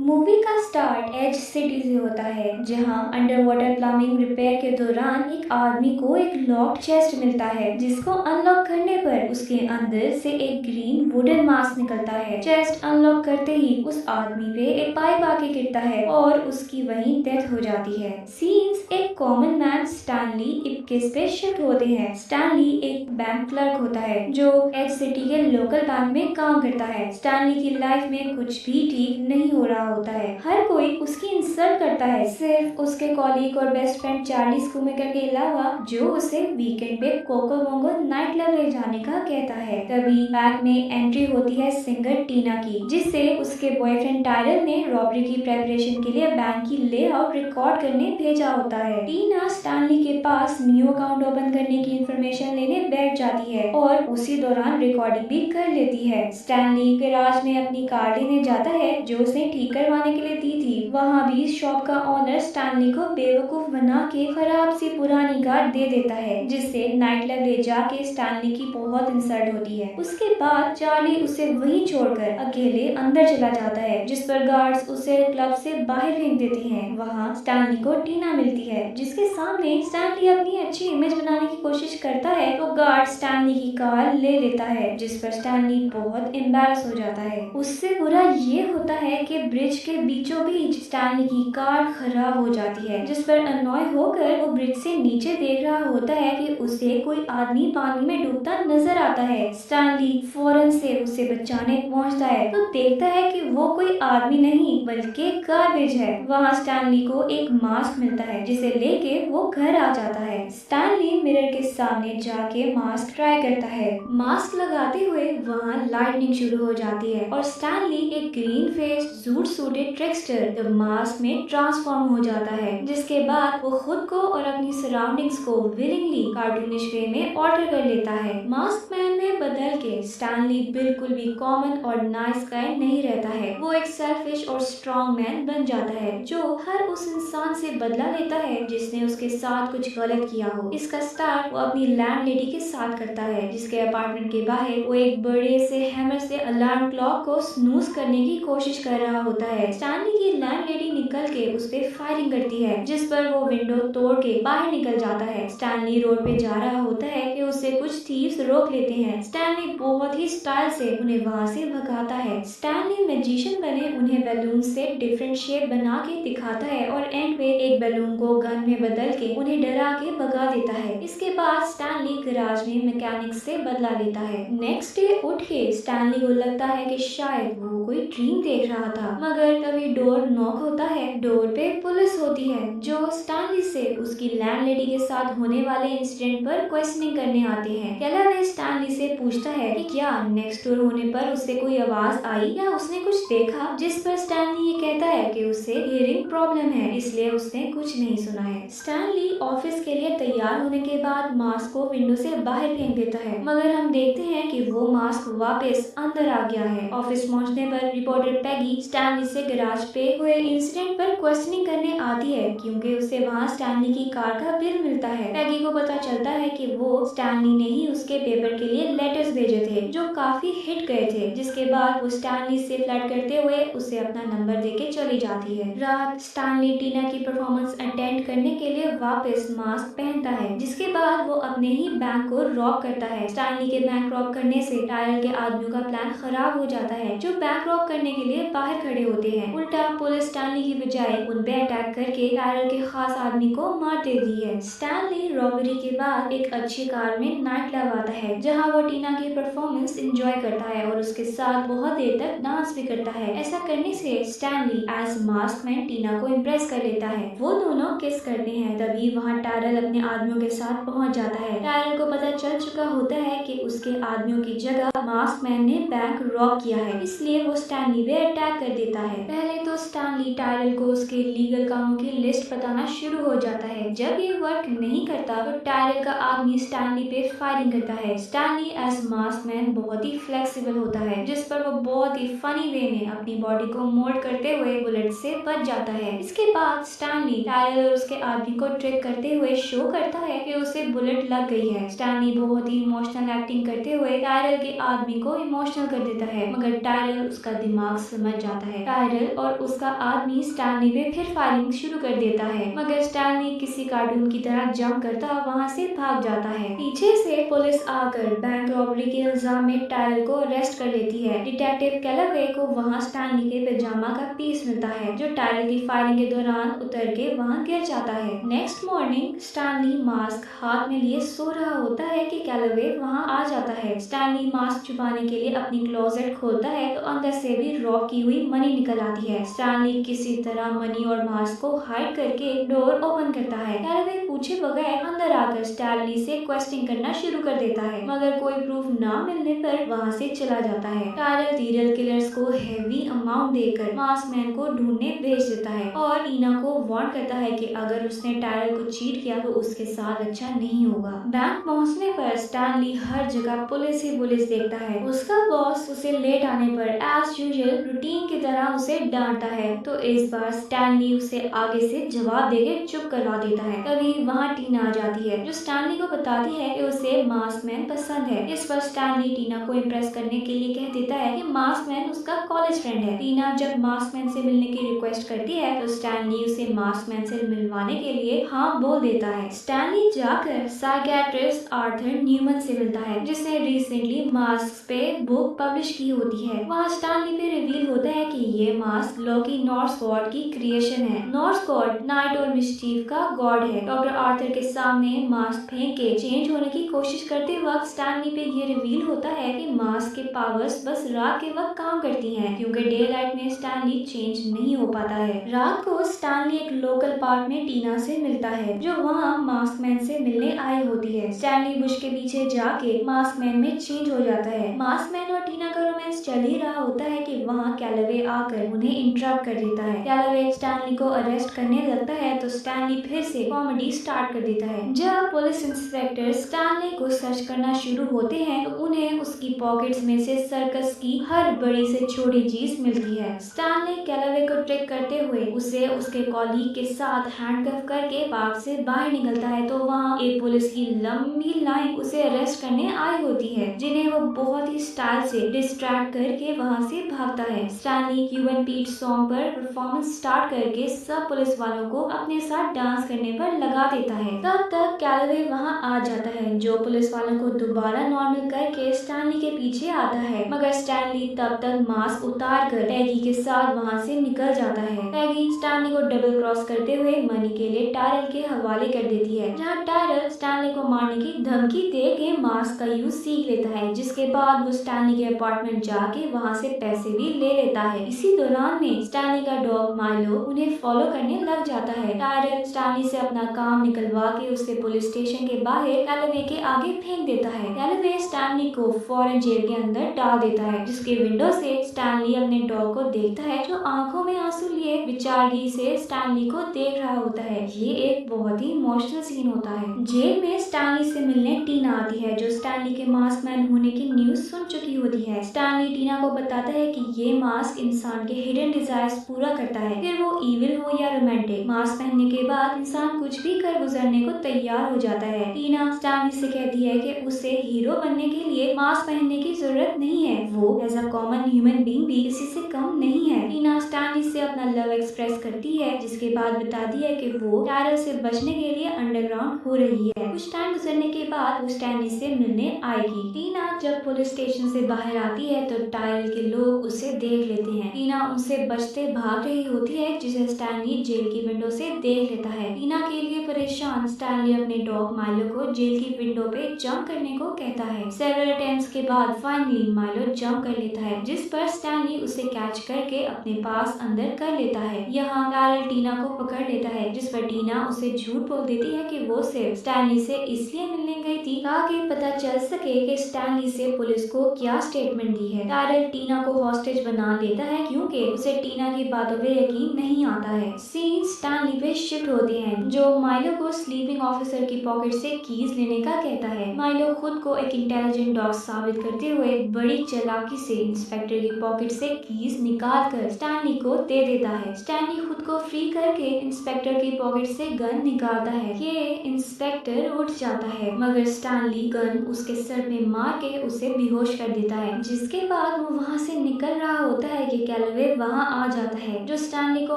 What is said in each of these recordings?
Movie का start as city से होता है, जहां अंडर वाटर प्लम्बिंग रिपेयर के दौरान एक आदमी को एक लॉक्ड चेस्ट मिलता है, जिसको अनलॉक करने पर उसके अंदर से एक ग्रीन वुडन मास्क निकलता है। चेस्ट अनलॉक करते ही उस आदमी पे एक पाइप आके गिरता है और उसकी वहीं डेथ हो जाती है। सीन्स एक कॉमन मैन स्टैनली इप्किस पे शिफ्ट होते हैं। स्टैनली एक बैंक क्लर्क होता है जो एज सिटी के लोकल बैंक में काम करता है। स्टैनली की लाइफ में कुछ भी ठीक नहीं हो रहा होता है। हर कोई उसकी इंसल्ट करता है, सिर्फ उसके कॉलीग और बेस्ट फ्रेंड चार्ली स्कूमेकर के अलावा, जो उसे वीकेंड पे कोको बोंगो नाइट क्लब ले जाने का कहता है। तभी बैंक में एंट्री होती है सिंगर टीना की, जिससे उसके बॉयफ्रेंड टायरल ने रॉबरी की प्रेपरेशन के लिए बैंक की लेआउट रिकॉर्ड करने भेजा होता है। टीना स्टैनली के पास न्यू अकाउंट ओपन करने की इंफॉर्मेशन लेने बैठ जाती है और उसी दौरान रिकॉर्डिंग भी कर लेती है। स्टैनली गैराज में अपनी कार लेने जाता है जो उसने ठीक करवाने के लिए दी थी। वहाँ भी शॉप का ओनर स्टैनली को बेवकूफ बना के खराब सी पुरानी कार दे देता है, जिससे नाइट क्लब ले जाके स्टैनली की बहुत इंसल्ट होती है। उसके बाद चार्ली उसे वहीं छोड़कर अकेले अंदर चला जाता है, जिस पर गार्ड्स उसे क्लब से बाहर फेंक देते हैं। वहाँ स्टैनली को टीना मिलती है, जिसके सामने स्टैनली अपनी अच्छी इमेज बनाने की कोशिश करता है तो गार्ड स्टैनली की कार ले लेता है, जिस पर स्टैनली बहुत एम्बैरस हो जाता है। उससे बुरा ये होता है कि ब्रिज के बीचों बीच स्टैनली की कार खराब हो जाती है, जिस पर अनॉय होकर वो ब्रिज से नीचे देख रहा होता है कि उसे कोई आदमी पानी में डूबता नजर आता है। स्टैनली फौरन से उसे बचाने पहुंचता है तो देखता है कि वो कोई आदमी नहीं बल्कि गार्बेज है। वहाँ स्टैनली को एक मास्क मिलता है, जिसे लेके वो घर आ जाता है। स्टैनली मिरर के सामने जाके मास्क ट्राई करता है। मास्क लगाते हुए वहाँ लाइटनिंग शुरू हो जाती है और स्टैनली एक green face suit suited trickster the mask में ट्रांसफॉर्म हो जाता है, जिसके बाद वो खुद को और अपनी सराउंडिंग्स को विलिंगली कार्टूनिश वे में ऑल्टर कर लेता है। मास्क मैन में बदल के स्टैनली बिल्कुल भी कॉमन और नाइस गाय नहीं रहता है। वो एक सेल्फिश और स्ट्रॉन्ग मैन बन जाता है जो हर उस इंसान से बदला लेता है जिसने उसके साथ कुछ गलत किया हो। इसका स्टार्ट वो अपनी लैंडलेडी के साथ करता है, जिसके अपार्टमेंट के बाहर वो एक बड़े से हैमर से अलार्म क्लॉक को स्नूज करने की कोशिश कर रहा होता है। स्टैनली की लैंडलेडी निकल के उस पे फायरिंग करती है, जिस पर वो विंडो तोड़ के बाहर निकल जाता है। स्टैनली रोड पे जा रहा होता है कि उसे कुछ थीव्स रोक लेते हैं। स्टैनली बहुत ही स्टाइल से उन्हें वहाँ से भगाता है। स्टैनली मैजिशियन बने उन्हें बैलून से डिफरेंट शेप बना के दिखाता है और एंड पे एक बैलून को गन में बदल के उन्हें डरा के भगा देता है। इसके बाद स्टैनली गैराज में मैकेनिक से बदला लेता है। नेक्स्ट डे उठ के स्टैनली को लगता है कि शायद वो कोई ड्रीम देख रहा था, मगर तभी डोर नॉक होता है। डोर पे पुलिस होती है जो स्टैनली से उसकी लैंडलेडी के साथ होने वाले इंसिडेंट पर क्वेश्चनिंग करने आते हैं। कैलावे स्टैनली से पूछता है कि क्या नेक्स्ट डोर होने पर उससे कोई आवाज आई या उसने कुछ देखा, जिस पर स्टैनली ये कहता है कि उसे हियरिंग प्रॉब्लम है, इसलिए उसने कुछ नहीं सुना है। स्टैनली ऑफिस के लिए तैयार होने के बाद मास्क को विंडो से बाहर फेंक देता है, मगर हम देखते हैं कि वो मास्क वापस अंदर आ गया है। ऑफिस पहुंचने पर रिपोर्टर पैगी स्टैनली से गैराज पे हुए इंसिडेंट पर क्वेश्चनिंग करने आती है, क्योंकि उसे वहाँ स्टैनली की कार का बिल मिलता है। पैगी को पता चलता है कि वो स्टैनली ने ही उसके पेपर के लिए लेटर्स भेजे थे जो काफी हिट गए थे, जिसके बाद वो स्टैनली से फ्लर्ट करते हुए उसे अपना नंबर देके चली जाती है। रात स्टैनली टीना की परफॉर्मेंस अटेंड करने के लिए वापस मास्क पहनता है, जिसके बाद वो अपने ही बैंक को रॉब करता है। स्टैनली के बैंक रॉब करने से टायरल के आदमियों का प्लान खराब हो जाता है, जो बैंक रॉब करने के लिए बाहर खड़े होते हैं। उल्टा पुलिस स्टैनली की बजाय उन पे अटैक करके टायरल के खास आदमी को मार देती है। स्टैनली रॉबरी के बाद एक अच्छी कार में नाइट क्लब आता है, जहाँ वो टीना की परफॉर्मेंस एंजॉय करता है और उसके साथ बहुत देर तक डांस भी करता है। ऐसा करने से स्टैनली एज मास्क मैन टीना को इम्प्रेस कर लेता है। वो दोनों किस करते हैं, तभी वहाँ टायरल अपने आदमियों के साथ पहुँच जाता है। टायरल को पता चल चुका होता है कि उसके आदमियों की जगह मास्क मैन ने बैंक रॉब किया है, इसलिए वो स्टैनली पे अटैक कर देता है। पहले तो स्टैनली टायरल को उसके लीगल कामों की लिस्ट बताना शुरू हो जाता है। जब ये वर्क नहीं करता तो टायरल का आदमी स्टैनली पे फायरिंग करता है। स्टैनली एज मास्क मैन बहुत ही फ्लेक्सिबल होता है, जिस पर वो बहुत ही फनी वे में अपनी बॉडी को मोल्ड करते हुए बुलेट से बच जाता है। इसके बाद स्टैनली टायरल और उसके आदमी को ट्रिक करते हुए शो करता है कि उसे बुलेट लग गई है। स्टैनली बहुत ही इमोशनल एक्टिंग करते हुए टायरल के आदमी को इमोशनल कर देता है, मगर टायरल उसका दिमाग समझ जाता है। टायरल और उसका आदमी स्टैनली पे फिर फायरिंग शुरू कर देता है, मगर स्टैनली किसी कार्टून की तरह जंप करता वहाँ से भाग जाता है। पीछे से पुलिस आकर बैंक रॉबरी के इल्जाम में टायरल को अरेस्ट कर लेती है। डिटेक्टिव कैलावे को वहाँ स्टैनली के पैजामा का पीस मिलता है, जो टायरल की फायरिंग के दौरान उतर के वहाँ गिर जाता है। नेक्स्ट मॉर्निंग स्टैनली मास्क हाथ में लिए सो रहा होता है कि कैलावे वहाँ आ जाता है। स्टैनली मास्क छुपाने के लिए अपनी क्लोजेट खोलता है तो अंदर से भी रॉब की हुई मनी निकल आती है। स्टैनली किसी तरह मनी और मास्क को हाइड करके डोर ओपन करता है। कैलावे पूछे बगैर अंदर आकर स्टैनली से क्वेश्चनिंग करना शुरू कर देता है, मगर कोई प्रूफ ना मिलने पर वहाँ से चला जाता है। टायरल सीरियल किलर्स को हेवी अमाउंट देकर मास्क मैन को ढूंढने भेज देता है और टीना को वार्न करता है कि अगर उसने टायरल को चीट किया तो उसके साथ अच्छा नहीं होगा। बैंक पहुंचने पर स्टैनली हर जगह पुलिस ही पुलिस देखता है। उसका बॉस उसे लेट आने पर एज यूजुअल रूटीन की तरह उसे डांटता है, तो इस बार स्टैनली उसे आगे से जवाब देके चुप करवा देता है। तभी वहाँ टीना आ जाती है, जो स्टैनली को बताती है कि उसे मास्क मैन पसंद है। इस पर स्टैनली टीना को इम्प्रेस करने के लिए कह देता है कि मास्क मैन उसका कॉलेज फ्रेंड है। टीना जब मास्क मैन से मिलने की रिक्वेस्ट करती है तो स्टैनली उसे मास्क मैन से मिलवाने के लिए हाँ बोल देता है। स्टैनली जाकर साइकियाट्रिस्ट आर्थर न्यूमन से मिलता है, जिसने रिसेंटली मास्क पे बुक पब्लिश की होती है। वहाँ स्टैनली पे रिवील होता है कि ये मास्क लोकी नॉर्स गॉड की क्रिएशन है। नॉर्स गॉड नाइट और मिस्चीफ का गॉड है। डॉक्टर आर्थर के सामने मास्क फेंक के चेंज होने की कोशिश करते वक्त स्टैनली पे ये रिवील होता है कि मास्क के पावर्स बस रात के वक्त काम करती हैं, क्योंकि डे लाइट में स्टैनली चेंज नहीं हो पाता है। रात को स्टैनली एक लोकल पार्क में टीना से मिलता है, जो वहाँ मास्क मैन से मिलने आई होती है। स्टैनली बुश के पीछे जाके मास्क मैन में चेंज हो जाता है। मास्क मैन और टीना का रोमांस चल ही रहा होता है कि वहाँ कैलावे आकर उन्हें इंटरप्ट कर देता है। कैलावे स्टैनली को अरेस्ट करने लगता है तो स्टैनली फिर से कॉमेडी स्टार्ट कर देता है। जब पुलिस इंस्पेक्टर स्टैनली को सर्च करना शुरू होते हैं तो उन्हें उसकी पॉकेट्स में से सर्कस की हर बड़ी से छोटी चीज मिलती है। स्टैनली कैलावे को ट्रिक करते हुए उसे उसके कॉलीग के साथ हैंडकफ करके पार्क से बाहर निकलता है, तो वहाँ एक पुलिस की लंबी लाइन उसे अरेस्ट करने आई होती है, जिन्हें वो बहुत ही स्टाइल से डिस्ट्रैक्ट करके वहाँ से भागता है। स्टैनली क्यूबन बीट सॉन्ग पर परफॉर्मेंस स्टार्ट करके सब पुलिस वालों को अपने साथ डांस करने पर लगा देता है। तब तक कैलावे वहाँ आ जाता है, जो पुलिस वालों को दोबारा नॉर्मल करके स्टैनली के पीछे आता है, मगर स्टैनली तब तक मास्क उतार कर पैगी के साथ वहाँ से निकल जाता है। पैगी स्टैनली को डबल क्रॉस करते हुए मनी के लिए टायरल के हवाले कर देती है, जहाँ टायरल स्टैनली को मारने की धमकी दे के मास्क का यूज सीख लेता है, जिसके बाद वो स्टैनली के अपार्टमेंट जाके वहाँ से पैसे भी ले लेता है। इसी दौरान में स्टैनली का डॉग माइलो उन्हें फॉलो करने लग जाता है। टायरल स्टैनली से अपना काम निकलवा के उसे पुलिस स्टेशन के बाहर कैलावे के आगे फेंक देता है। कैलावे स्टैनली को फौरन जेल के अंदर डाल देता है, जिसके विंडो से स्टैनली अपने डॉग को देखता है, जो आंखों में आंसू लिए बेचारगी से स्टैनली को देख रहा होता है। ये एक बहुत ही इमोशनल सीन होता है। जेल में स्टैनली से मिलने टीना आती है, जो स्टैनली के मास्क मैन होने की न्यूज सुन चुकी होती है। स्टैनली टीना को बताता है कि ये मास्क इंसान के हिडन डिजायर्स पूरा करता है, फिर वो इविल हो या रोमांटिक। मास्क पहनने के बाद इंसान कुछ भी कर गुजरने को तैयार हो जाता है। टीना स्टैनली से कहती है कि उसे हीरो बनने के लिए मास्क पहनने की जरूरत नहीं है, वो as a common human being भी किसी से कम नहीं है। टीना स्टैनली से अपना लव एक्सप्रेस करती है, जिसके बाद बताती है कि वो टायरल से बचने के लिए अंडरग्राउंड हो रही है। कुछ टाइम गुजरने के बाद वो स्टैनली से मिलने आएगी। टीना जब पुलिस स्टेशन से बाहर आती है तो टायरल के लोग उसे देख लेते हैं। टीना उनसे बचते भाग रही होती है, जिसे स्टैनली जेल की विंडो से देख लेता है। टीना के लिए परेशान स्टैनली अपने डॉग माइलो को जेल की विंडो पे जंप करने को कहता है। सेवरल अटेम्प्ट्स के बाद फाइनली माइलो जंप कर लेता है, जिस पर स्टैनली उसे कैच करके अपने पास अंदर कर लेता है। यहाँ टायरल टीना को पकड़ लेता है, जिस पर टीना उसे झूठ बोल देती है कि वो सिर्फ स्टैनली से इसलिए मिलने गई थी ताकि पता चल सके कि स्टैनली से पुलिस को क्या स्टेटमेंट दी है। टायरल टीना को हॉस्टेज बना लेता है, क्योंकि उसे टीना की बातों पे यकीन नहीं आता है। सीन स्टैनली पे शिफ्ट होते हैं, जो माइलो को स्लीपिंग ऑफिसर की पॉकेट से कीज लेने का कहता है। माइलो खुद को एक इंटेलिजेंट डॉग साबित करते हुए बड़ी चालाकी से इंस्पेक्टर की पॉकेट से कीज निकाल कर स्टैनली को दे देता है। स्टैनली खुद को फ्री करके इंस्पेक्टर की पॉकेट से गन निकालता है। ये इंस्पेक्टर उठ जाता है, मगर स्टैनली गन उसके सर में मार के उसे बेहोश कर देता है, जिसके बाद वो वहाँ से निकल रहा होता है कि कैलावे वहाँ आ जाता है जो स्टैनली को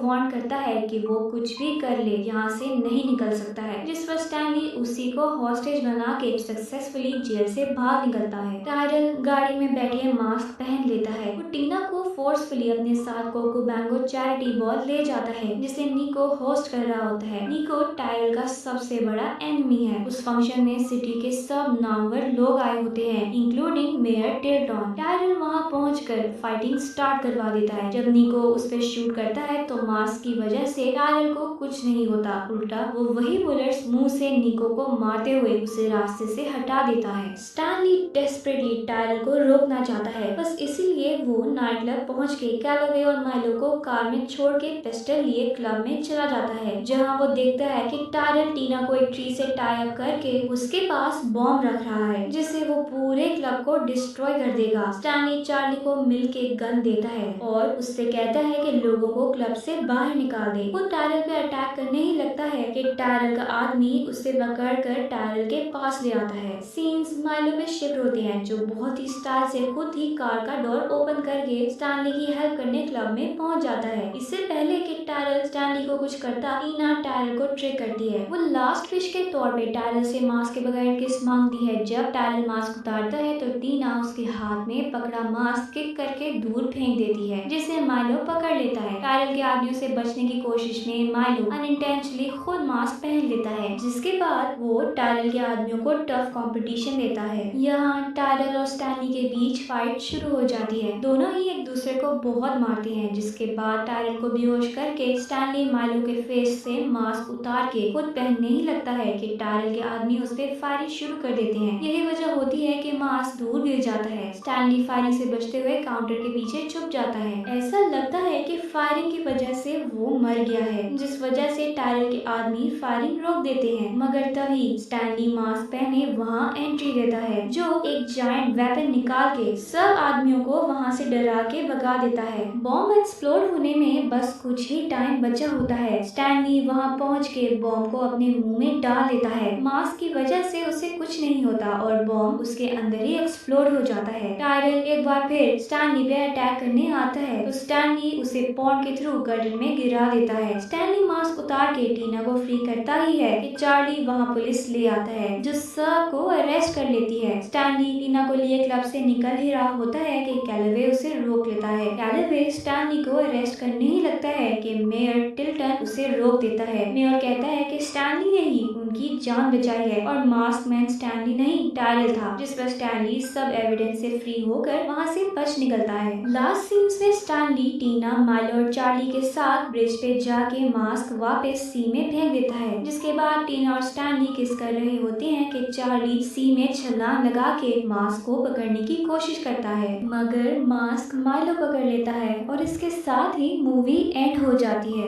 वार्न करता है कि वो कुछ भी कर ले यहाँ से नहीं निकल सकता है, जिस पर स्टैनली उसी को हॉस्टेज बना के सक्सेसफुली जेल से बाहर निकलता है। टायरल गाड़ी में बैठे मास्क पहन लेता है। वो टीना को फोर्सफुली अपने साथ कोकोबैंगो चैरिटी बॉल ले जाता है जिसे निको होस्ट कर रहा होता है। निको टायरल का सबसे बड़ा एनिमी है। उस फंक्शन में सिटी के सब नामवर लोग आए होते हैं इंक्लूडिंग मेयर टिल्टन। टायरल वहाँ पहुंचकर फाइटिंग स्टार्ट करवा देता है। जब निको उस पर शूट करता है तो मास्क की वजह से टायरल को कुछ नहीं होता, उल्टा वो वही बुलेट्स मुंह से निको को मारते हुए उसे रास्ते से हटा देता है। स्टैनली डेस्परेटली टायरल को रोकना चाहता है, बस इसीलिए वो नाइट क्लब पहुंच के कैलोवे और माइलो को कार में छोड़ के पिस्टल लिए क्लब में चला जाता है, जहां वो देखता है कि टायरल टीना को एक ट्री से टाई अप करके उसके पास बॉम्ब रख रहा है जिससे वो पूरे क्लब को डिस्ट्रॉय कर देगा। स्टैनली चार्ली को मिल के गन देता है और उससे कहता है कि लोगों को क्लब से बाहर निकाल दे। वो टायरल पे अटैक करने ही लगता है कि टायरल का आदमी उसे पकड़ कर टायरल के पास ले आता है। सीन्स माइलो में शिफ्ट होते हैं जो बहुत ही स्टाइल से खुद ही कार का डोर ओपन करके स्टैनली की हेल्प करने क्लब में पहुंच जाता है। इससे पहले कि टायरल स्टैनली को कुछ करता, टीना टायरल को ट्रिक करती है। वो लास्ट विश के तौर पे टायरल से मास्क के बगैर किस मांगती है। जब टायरल मास्क उतारता है तो टीना उसके हाथ में पकड़ा मास्क किक करके दूर फेंक देती है जिसे माइलो पकड़ लेता है। टायरल के आदमियों से बचने की कोशिश में माइलो अनइंटेंशनली खुद मास्क पहन लेता है, जिसके बाद वो टायरल के आदमियों को टफ कंपटीशन देता है। यहाँ टायरल और स्टैनली के बीच फाइट शुरू हो जाती है। दोनों ही एक दूसरे को बहुत मारते हैं, जिसके बाद टायरल को बेहोश करके स्टैनली माइलो के फेस से मास्क उतार के खुद पहनने ही लगता है कि टायरल के आदमी उस पर फायरिंग शुरू कर देते हैं। यही वजह होती है कि मास्क दूर गिर जाता है। स्टैनली फायरिंग से बचते हुए काउंटर के पीछे छुप जाता है। ऐसा लगता है कि फायरिंग की वजह से वो मर गया है, जिस वजह से टायरल के आदमी फायरिंग रोक देते हैं। मगर तभी स्टैनली मास्क पहने वहाँ एंट्री देता है जो एक जायंट वेपन निकाल के सब आदमियों को वहाँ से डरा के भगा देता है। बॉम्ब एक्सप्लोड होने में बस कुछ ही टाइम बचा होता है। स्टैनली वहाँ पहुँच के बॉम्ब को अपने मुंह में डाल लेता है। मास्क की वजह से उसे कुछ नहीं होता और बॉम्ब उसके अंदर ही एक्सप्लोड हो जाता है। टायरल एक बार फिर स्टैनली पे अटैक करने आता है तो स्टैनली उसे पॉन्ड के थ्रू गटर में गिरा देता है। स्टैनली मास्क उतार के टीना को फ्री करता ही है कि चार्ली वहाँ पुलिस ले आता है जो सबको अरेस्ट कर लेती है। स्टैनली टीना को लिए क्लब से निकल ही रहा होता है कि कैलोवे उसे रोक लेता है। कैलोवे स्टैनली को अरेस्ट करने ही लगता है कि मेयर टिल्टन उसे रोक देता है। मेयर कहता है कि स्टैनली ने ही उनकी जान बचाई है और मास्क मैन स्टैनली नहीं टायरल था, जिस पर स्टैनली सब एविडेंस से फ्री होकर वहाँ से बच निकलता है। लास्ट सीन्स में स्टैनली टीना माइलो और चार्ली के साथ ब्रिज पे जाके मास्क वापस सी में फेंक देता है, जिसके बाद टीना और स्टैनली किस कर रहे होते हैं कि चार्ली सी में छलांग लगा के मास्क को पकड़ने की कोशिश करता है, मगर मास्क माइलो पकड़ लेता है और इसके साथ ही मूवी एंड हो जाती है।